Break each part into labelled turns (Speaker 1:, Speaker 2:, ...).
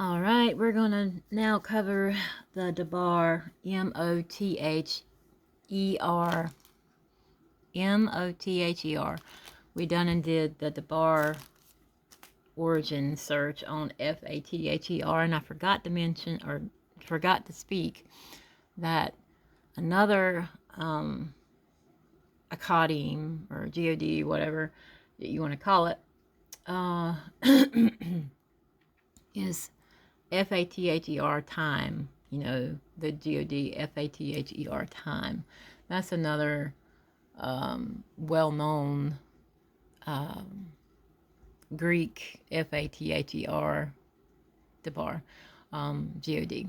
Speaker 1: All right, we're going to now cover the Dabar, M-O-T-H-E-R. M-O-T-H-E-R. We done and did the Dabar origin search on F-A-T-H-E-R, and I forgot to mention, or forgot to speak, that another acadium, or G-O-D, whatever that you want to call it, is F-A-T-H-E-R time. You know, the G-O-D, F-A-T-H-E-R time. That's another well-known Greek F-A-T-H-E-R Dabar, G-O-D.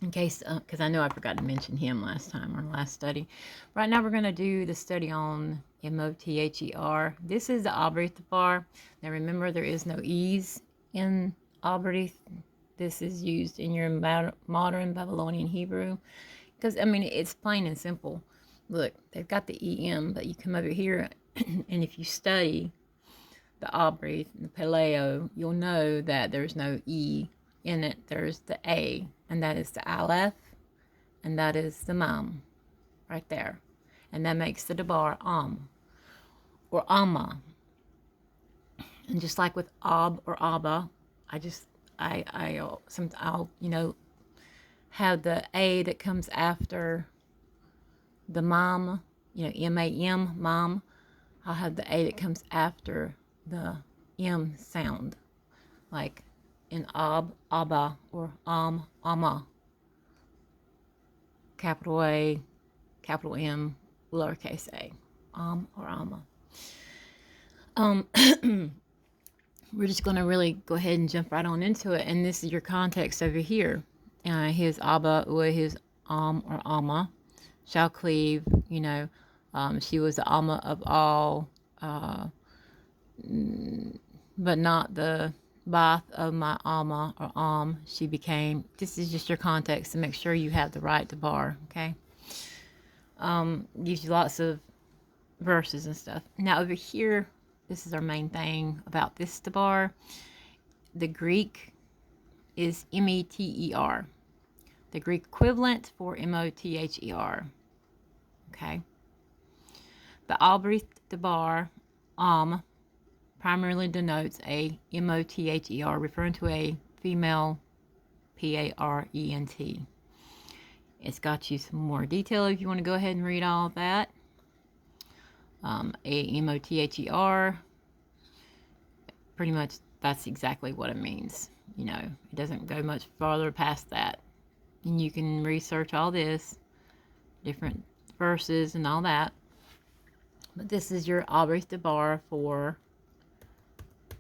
Speaker 1: In case, because I know I forgot to mention him last time, our last study. Right now we're going to do the study on M-O-T-H-E-R. This is the Abrith Dabar. Now remember, there is no E's in Abrith. This is used in your modern Babylonian Hebrew. Because, I mean, it's plain and simple. Look, they've got the E-M, but you come over here, and if you study the Abrith and the Paleo, you'll know that there's no E in it. There's the A, and that is the Aleph, and that is the Mam, right there. And that makes the Dabar or Amma. And just like with Ab or Abba, I'll have the A that comes after the Mam, M-A-M, Mam. I'll have the A that comes after the M sound, like in Ab, Abba, or Amma. Capital A, capital M, lowercase a, or Amma. We're just going to really go ahead and jump right on into it, and this is your context over here. His Abba, or his or Amma, shall cleave, she was the Amma of all, but not the Bath of my Amma or she became. This is just your context to make sure you have the right Dabar, okay? Gives you lots of verses and stuff. Now over here, this is our main thing about this Dabar. The Greek is M-E-T-E-R. The Greek equivalent for M-O-T-H-E-R. Okay? The Abrith Dabar, primarily denotes a M-O-T-H-E-R, referring to a female P-A-R-E-N-T. It's got you some more detail if you want to go ahead and read all of that. A M-O-T-H-E-R, pretty much that's exactly what it means. It doesn't go much farther past that. And you can research all this, different verses and all that. But this is your Abrith Dabar for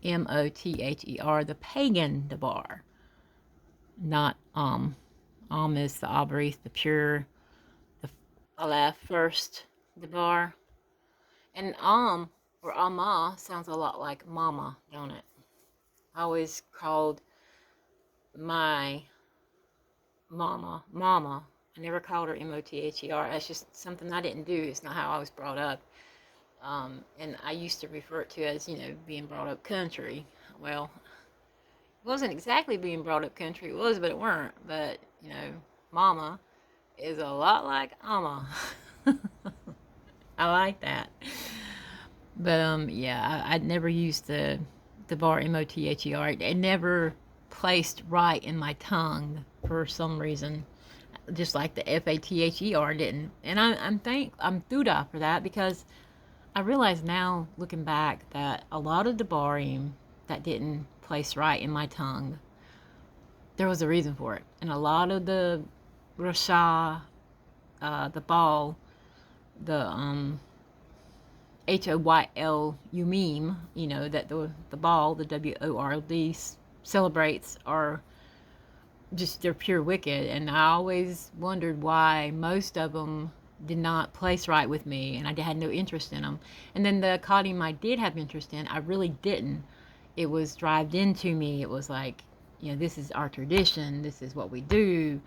Speaker 1: M-O-T-H-E-R, the pagan Dabar, not is the Abrith, the pure, the Aleph first Dabar. And or Amma sounds a lot like mama, don't it? I always called my mama. I never called her M-O-T-H-E-R. That's just something I didn't do. It's not how I was brought up. And I used to refer it to as, being brought up country. Well, it wasn't exactly being brought up country. It was, but it weren't. But, mama is a lot like Amma. I like that. But, yeah, I'd never used the bar M-O-T-H-E-R. It never placed right in my tongue for some reason. Just like the F-A-T-H-E-R didn't. And I'm thuda for that, because I realize now, looking back, that a lot of Dabarim that didn't place right in my tongue, there was a reason for it. And a lot of the RaSHA, the ball, the H-O-Y-L, Umim, that the ball, the W-O-R-D, celebrates are just, they're pure wicked. And I always wondered why most of them did not place right with me, and I had no interest in them. And then the Akadium I did have interest in, I really didn't. It was drived into me. It was like, this is our tradition, this is what we do,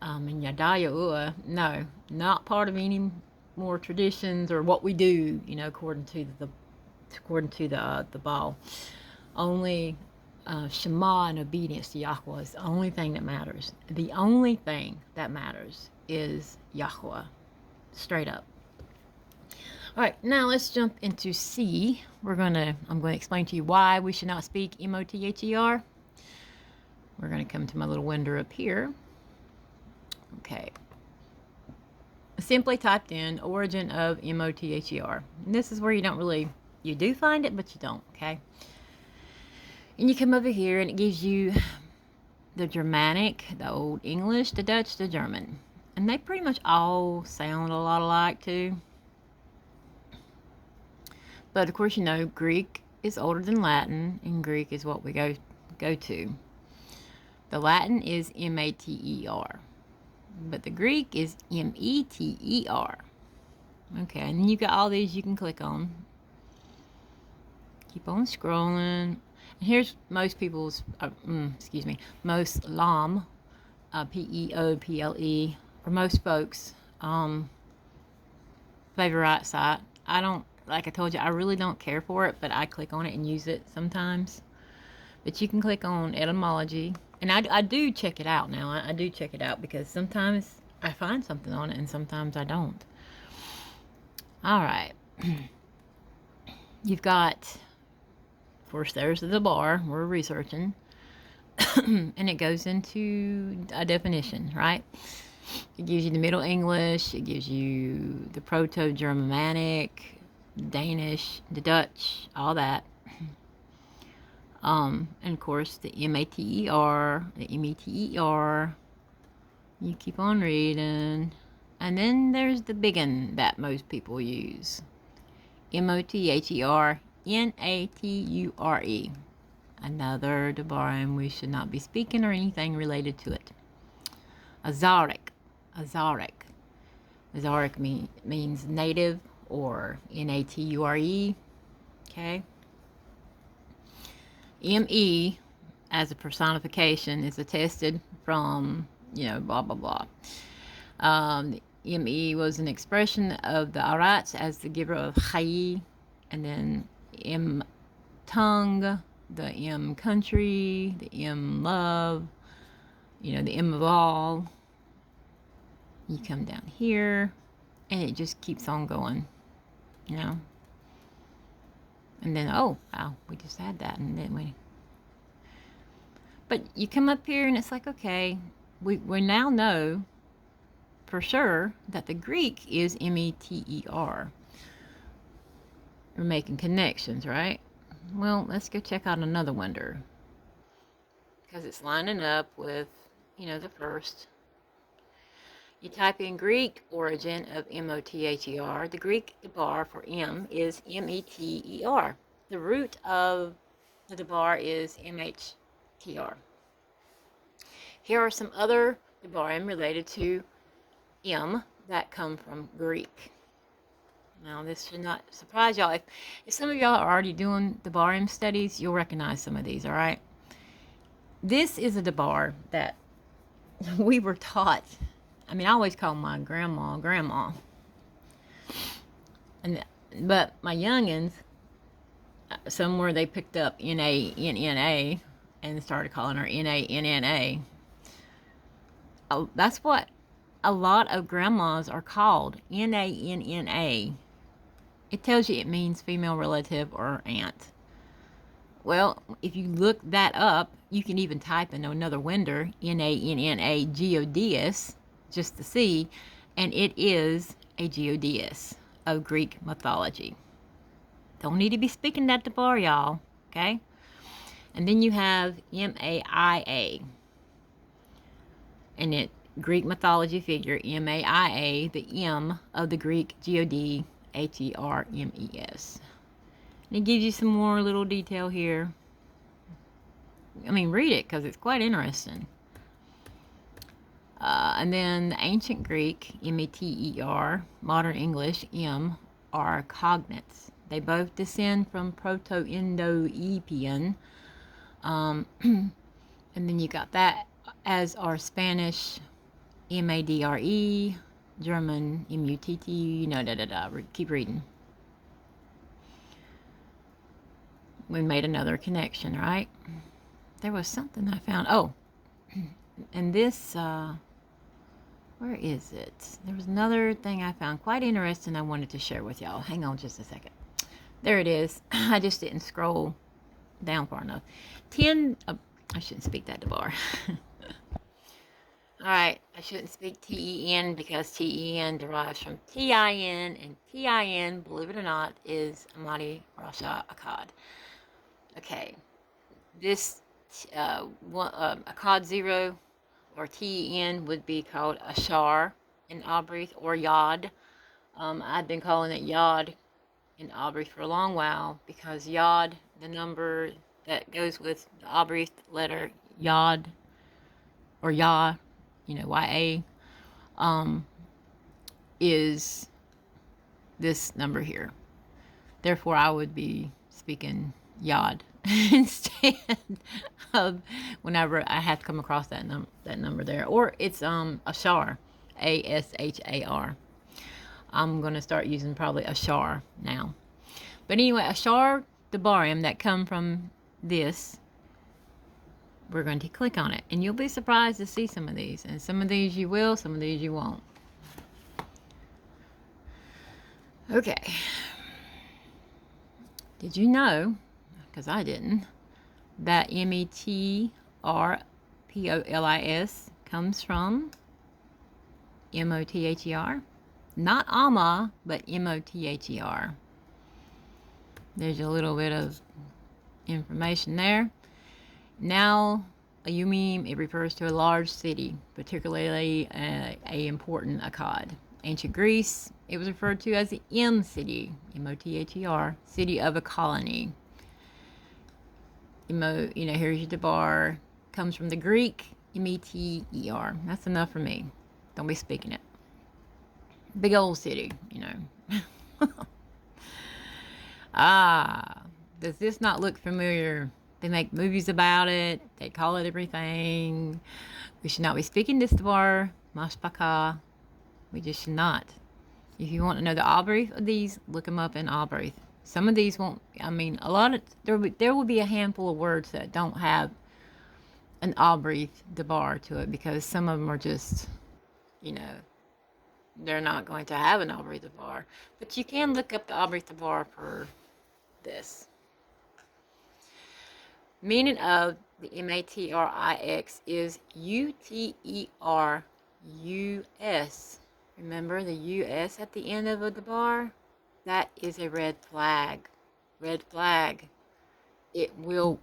Speaker 1: and Yadaya no, not part of any more traditions or what we do, according to the ball. Only Shema and obedience to Yahweh is the only thing that matters. The only thing that matters is Yahweh. Straight up. All right, now let's jump into C. I'm going to explain to you why we should not speak M-O-T-H-E-R. We're going to come to my little window up here. Okay. Simply typed in origin of M-O-T-H-E-R. And this is where you do find it, but you don't, okay? And you come over here and it gives you the Germanic, the Old English, the Dutch, the German. And they pretty much all sound a lot alike too. But of course, Greek is older than Latin, and Greek is what we go to. The Latin is M-A-T-E-R, but the Greek is M-E-T-E-R. Okay, and you got all these you can click on. Keep on scrolling. And here's most people's, most LOM, P-E-O-P-L-E, or most folks' favorite site. Like I told you, I really don't care for it, but I click on it and use it sometimes. But you can click on etymology. And I do check it out now. I do check it out because sometimes I find something on it and sometimes I don't. All right. You've got, of course, there's the bar we're researching. And it goes into a definition, right? It gives you the Middle English. It gives you the Proto-Germanic, Danish, the Dutch, all that. And of course the M-A-T-E-R, the M-E-T-E-R. You keep on reading. And then there's the big one that most people use. M-O-T-H-E-R, N-A-T-U-R-E. Another Debarim we should not be speaking or anything related to it. Azaric. Azaric means native, or N-A-T-U-R-E. Okay. M-E, as a personification, is attested from, blah, blah, blah. M-E was an expression of the Arats as the giver of Chai, and then M-tongue, the M-country, the M-love, the M of all. You come down here, and it just keeps on going, And then, oh, wow, we just had that, and didn't we? But you come up here, and it's like, okay, we now know for sure that the Greek is M-E-T-E-R. We're making connections, right? Well, let's go check out another wonder. Because it's lining up with, the first. You type in Greek origin of M-O-T-H-E-R. The Greek debar for M is M-E-T-E-R. The root of the debar is M-H-T-R. Here are some other debarim related to M that come from Greek. Now, this should not surprise y'all. If some of y'all are already doing debarim studies, you'll recognize some of these, all right? This is a debar that we were taught. I always call my grandma. But my youngins, somewhere they picked up N-A-N-N-A and started calling her N-A-N-N-A. That's what a lot of grandmas are called, N-A-N-N-A. It tells you it means female relative or aunt. Well, if you look that up, you can even type in another window, N-A-N-N-A Gods, just to see, and it is a Goddess of Greek mythology. Don't need to be speaking that to bar, y'all, okay? And then you have M-A-I-A, and it Greek mythology figure, M-A-I-A, the M of the Greek G-O-D-H-E-R-M-E-S. And it gives you some more little detail here. Read it, because it's quite interesting. And then the ancient Greek, M-E-T-E-R, modern English, M, are cognates. They both descend from Proto-Indo-European. And then you got that, as are Spanish, M-A-D-R-E, German, M-U-T-T, keep reading. We made another connection, right? there was something I found. Oh, and this, where is it? There was another thing I found quite interesting I wanted to share with y'all. Hang on just a second. There it is. I just didn't scroll down far enough. 10, I shouldn't speak that to bar. Alright, I shouldn't speak T-E-N because T-E-N derives from T-I-N, and T-I-N, believe it or not, is Amadi RaSHA Akkad. Okay, this Akkad 0 or T-E-N would be called Ashar in Abrith or Yod. I've been calling it Yod in Abrith for a long while because Yod, the number that goes with the Abrith letter Yod or Yah, you know, Y-A, is this number here. Therefore, I would be speaking Yod instead of whenever I have to come across that number there. Or it's Ashar, A-S-H-A-R. I'm going to start using probably Ashar now. But anyway, Ashar Debarim that come from this, we're going to click on it. And you'll be surprised to see some of these. And some of these you will, some of these you won't. Okay. Did you know, because I didn't, that M-E-T-R-P-O-L-I-S comes from M-O-T-H-E-R? Not Amma, but M-O-T-H-E-R. There's a little bit of information there. Now, Ayumim, it refers to a large city, particularly a important Akkad. Ancient Greece, it was referred to as the M city, M-O-T-H-E-R, city of a colony. Here's your Debar, comes from the Greek, M-E-T-E-R. That's enough for me. Don't be speaking it. Big old city, you know. Does this not look familiar? They make movies about it. They call it everything. We should not be speaking this Debar, Mashpaka. We just should not. If you want to know the Abrith of these, look them up in Abrith. Some of these won't, I mean, there will be a handful of words that don't have an Abrith Debar to it because some of them are just, you know, they're not going to have an Abrith Debar. But you can look up the Abrith Debar for this. Meaning of the M-A-T-R-I-X is U-T-E-R-U-S. Remember the U-S at the end of the bar? That is a red flag. Red flag. It will,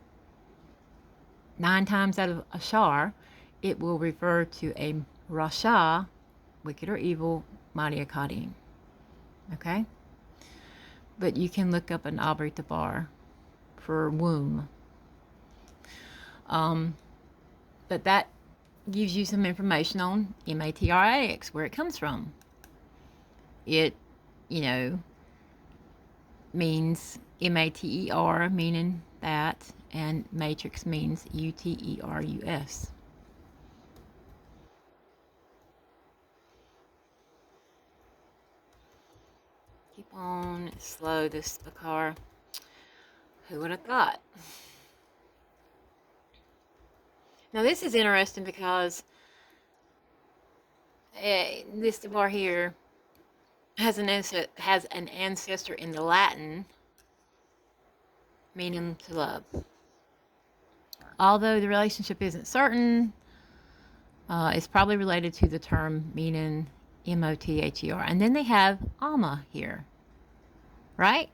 Speaker 1: 9 times out of Ashar, it will refer to a RaSHA, wicked or evil, Mighty Akkadim. Okay? But you can look up an Abrith Debar for womb. But that gives you some information on M-A-T-R-I-X, where it comes from. It, you know, means M-A-T-E-R, meaning that, and matrix means U-T-E-R-U-S. Keep on slow, this Bakar. Who would have thought? Now this is interesting because this bar here has an ancestor in the Latin meaning to love. Although the relationship isn't certain, it's probably related to the term meaning M-O-T-H-E-R. And then they have Amma here, right?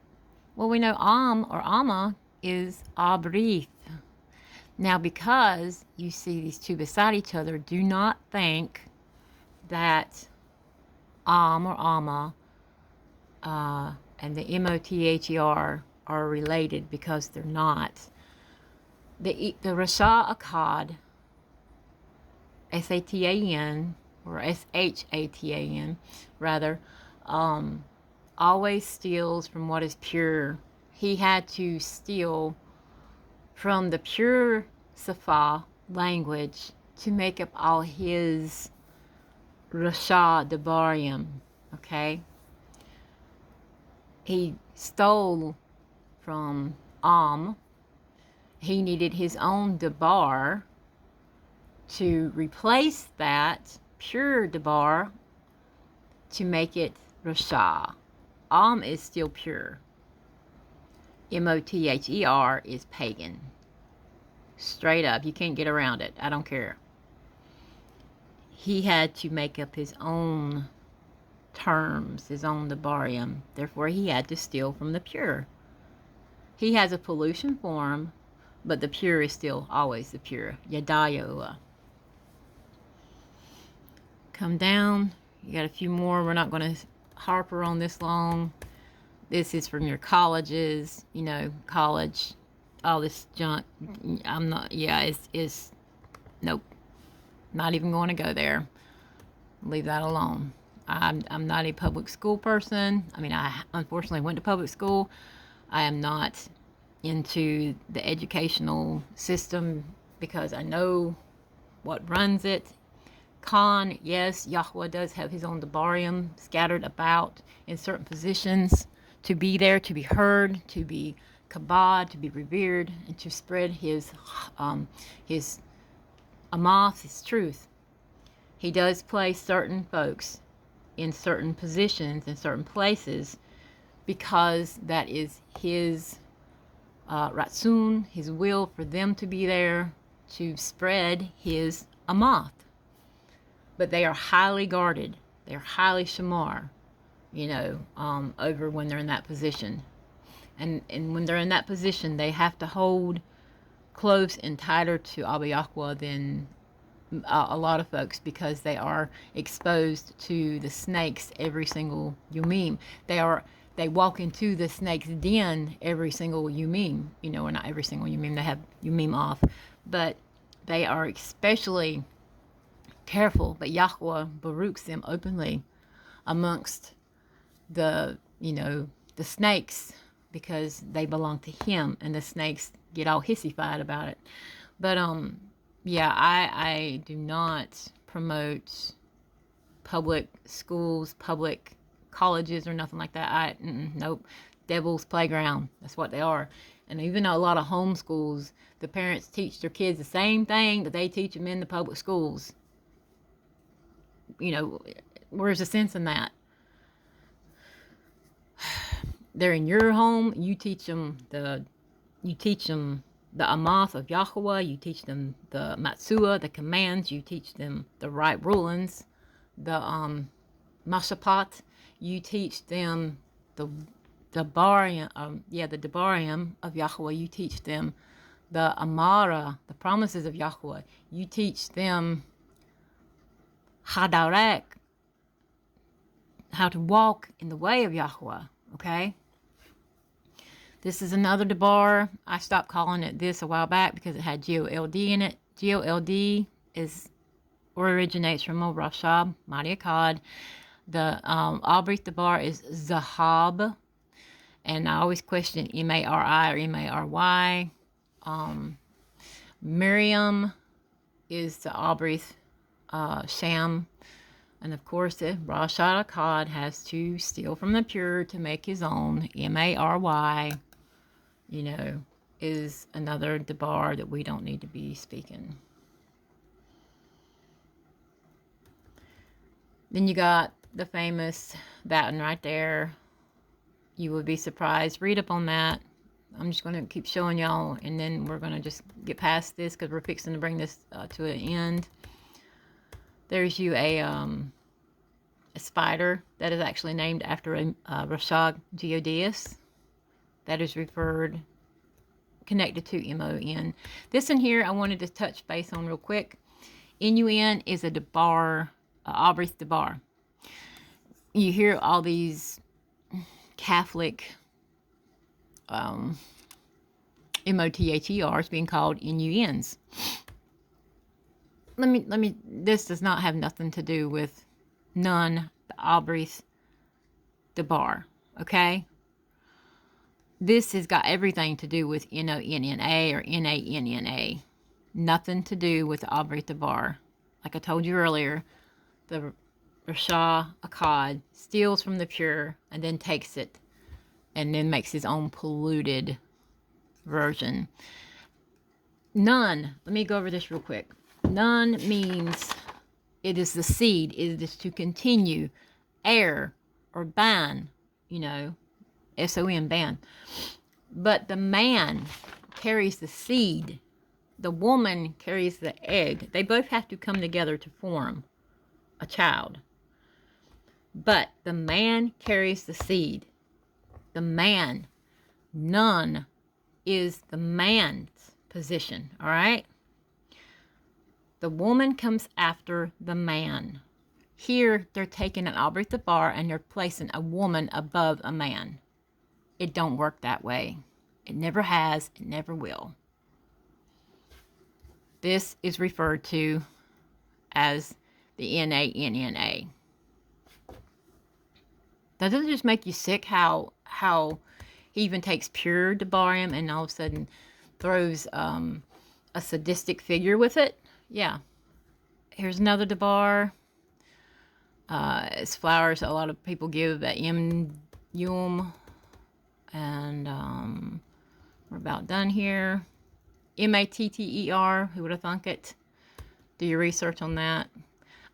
Speaker 1: Well, we know Am or Amma is Abrith. Now, because you see these two beside each other, do not think that Am or Amma and the M-O-T-H-E-R are related, because they're not. The RaSHA Akkad, S-A-T-A-N, or S-H-A-T-A-N, rather, always steals from what is pure. He had to steal from the pure Safa language to make up all his RaSHA Debarim, okay? He stole from Am He needed his own debar to replace that pure debar to make it RaSHA. Is still pure. Mother is pagan. Straight up. You can't get around it. I don't care. He had to make up his own terms, his own debarium. Therefore, he had to steal from the pure. He has a pollution form, but the pure is still always the pure. Yadayoa. Come down. You got a few more. We're not going to harper on this long. This is from your colleges, you know, college, all this junk. I'm not, yeah, it's nope. Not even going to go there. Leave that alone. I'm not a public school person. I mean, I unfortunately went to public school. I am not into the educational system because I know what runs it. Yes, Yahweh does have his own debarium scattered about in certain positions to be there, to be heard, to be kabod, to be revered, and to spread his amath, his truth. He does place certain folks in certain positions, in certain places, because that is his ratsun, his will for them to be there to spread his amath. But they are highly guarded. They're highly shamar, you know, over when they're in that position. And when they're in that position, they have to hold close and tighter to Abba Yahweh than a lot of folks, because they are exposed to the snakes every single yumim. They walk into the snake's den every single yumim. You know, or not every single yumim. They have yumim off, but they are especially careful. But Yahweh baruchs them openly amongst the, you know, the snakes, because they belong to him, and the snakes get all hissy-fied about it. But yeah, I do not promote public schools, public colleges, or nothing like that. Nope. Devil's playground. That's what they are. And even though a lot of homeschools, the parents teach their kids the same thing that they teach them in the public schools. You know, where's the sense in that? They're in your home. You teach them the amath of Yahweh. You teach them the matsua, the commands. You teach them the right rulings, the mashapat. You teach them the debarium, the debarium of Yahweh. You teach them the amara, the promises of Yahweh. You teach them hadarek, how to walk in the way of Yahweh. Okay. This is another debar. I stopped calling it this a while back because it had G-O-L-D in it. G-O-L-D originates from RaSHA, Mighty Akkad. The Albrith debar is Zahab. And I always question M-A-R-I or M-A-R-Y. Miriam is the Albrith Sham. And of course, the RaSHA Akkad has to steal from the pure to make his own. M-A-R-Y, you know, is another debar that we don't need to be speaking. Then you got the famous, that one right there. You would be surprised. Read up on that. I'm just going to keep showing y'all, and then we're going to just get past this because we're fixing to bring this to an end. There's you a spider that is actually named after a RaSHA Geodeus that is connected to M-O-N. This in here I wanted to touch base on real quick. N-U-N is a debar, Albrith debar. You hear all these Catholic M-O-T-H-E-Rs being called N-U-Ns. This does not have nothing to do with the Albrith debar, okay? This has got everything to do with N-O-N-N-A or N-A-N-N-A. Nothing to do with the Albrith debar. Like I told you earlier, the RaSHA Akkad steals from the pure and then takes it and then makes his own polluted version. Nun, let me go over this real quick. Nun means it is the seed. It is to continue. Heir or ban, you know, S-O-N, ban. But the man carries the seed. The woman carries the egg. They both have to come together to form a child. But the man carries the seed. The man. Nun is the man's position, all right? The woman comes after the man. Here, they're taking an object of bar and they're placing a woman above a man. It don't work that way. It never has. It never will. This is referred to as the NaNNA. Doesn't it just make you sick how he even takes pure debarium and all of a sudden throws a sadistic figure with it? Yeah. Here's another debar. It's flowers a lot of people give at Yum. And we're about done here. Matter, who would have thunk it? Do your research on that.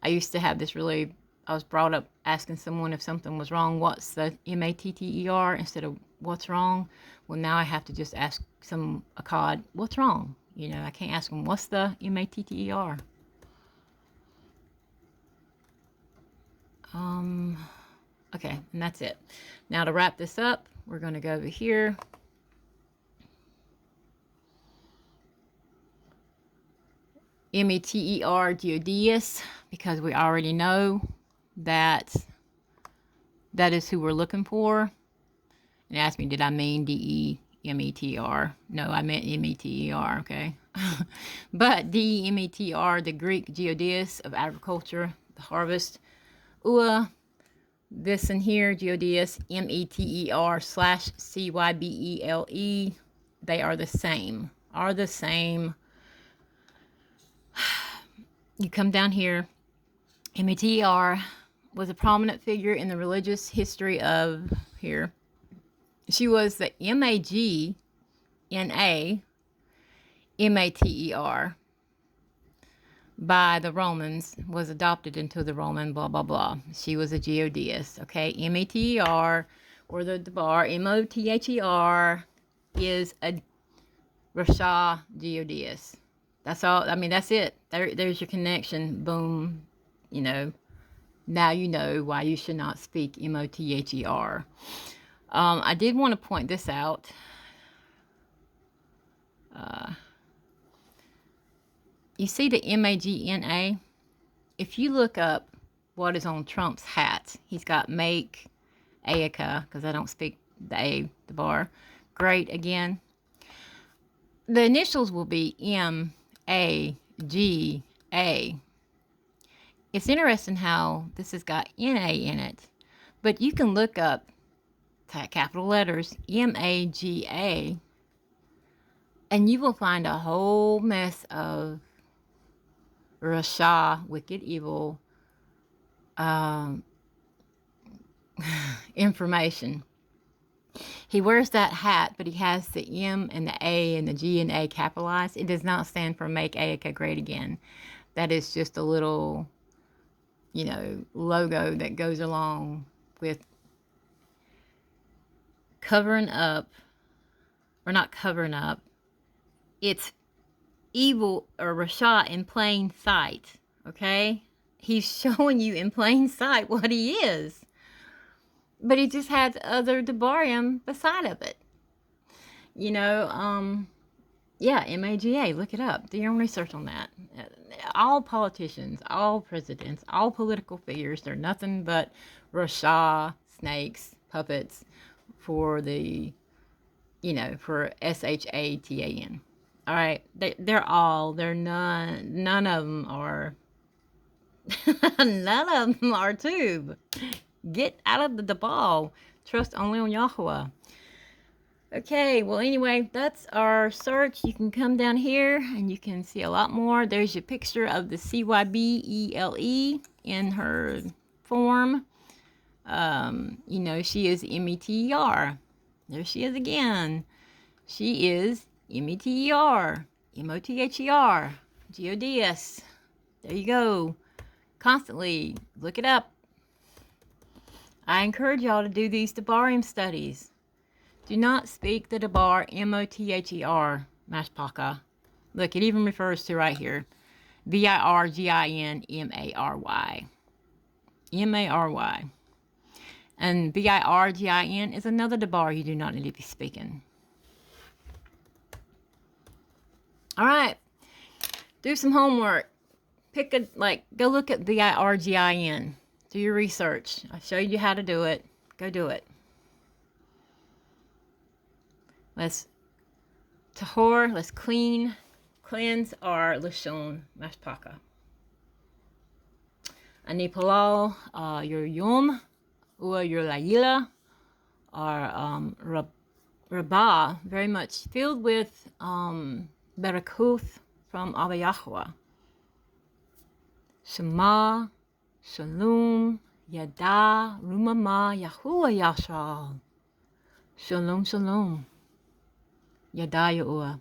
Speaker 1: I used to have this really, I was brought up asking someone if something was wrong, what's the Matter, instead of what's wrong. Well, now I have to just ask some Akkad, what's wrong? You know, I can't ask them, what's the Matter? Okay, and that's it. Now to wrap this up, we're going to go over here. Meter Geodeus, because we already know that that is who we're looking for. And asked me, did I mean Demeter? No, I meant Meter, okay? But Demeter, the Greek Geodeus of agriculture, the harvest. This in here, Geodeus, Meter/Cybele. They are the same. You come down here. Meter was a prominent figure in the religious history of here. She was the Magna Mater by the Romans, was adopted into the Roman blah blah blah. She was a geodeist. Okay, Meter or the bar Mother is a RaSHA geodeist. That's all. I mean, that's it. There's your connection. Boom. You know. Now you know why you should not speak Mother. I did want to point this out. You see the Magna? If you look up what is on Trump's hat, he's got make, Aica, because I don't speak the bar. Great again. The initials will be MAGA. It's interesting how this has got NA in it, but you can look up capital letters MAGA, and you will find a whole mess of RaSHA, wicked, evil information. He wears that hat, but he has the M and the A and the G and A capitalized. It does not stand for Make Aica Great Again. That is just a little, you know, logo that goes along with covering up, or not covering up. It's evil or RaSHA in plain sight, okay? He's showing you in plain sight what he is. But he just has other debarium beside of it. You know, yeah, MAGA, look it up. Do your own research on that. All politicians, all presidents, all political figures, they're nothing but RaSHA, snakes, puppets for the, you know, for SHATAN. All right, they're none of them are, none of them are tube. Get out of the ball. Trust only on Yahweh. Okay, well, anyway, that's our search. You can come down here and you can see a lot more. There's your picture of the Cybele in her form. You know, she is Meter. There she is again. She is Meter. M-O-T-H-E-R, G-O-D-S. There you go. Constantly look it up. I encourage y'all to do these Debarim studies. Do not speak the Debar, M-O-T-H-E-R, Mashpaka. Look, it even refers to right here. V-I-R-G-I-N-M-A-R-Y. M-A-R-Y. And V-I-R-G-I-N is another Debar you do not need to be speaking. All right. Do some homework. Pick a, go look at V-I-R-G-I-N. Do your research. I showed you how to do it. Go do it. Let's tahor, let's cleanse our lashon mashpaka. Ani palal, your yom, or your layila, are rabah, very much filled with berakuth from Abba Yahweh. Shema, Shalom, Yada, Rumama, Yahuwah Yashal. Shalom, Shalom. Yada Yahuwah.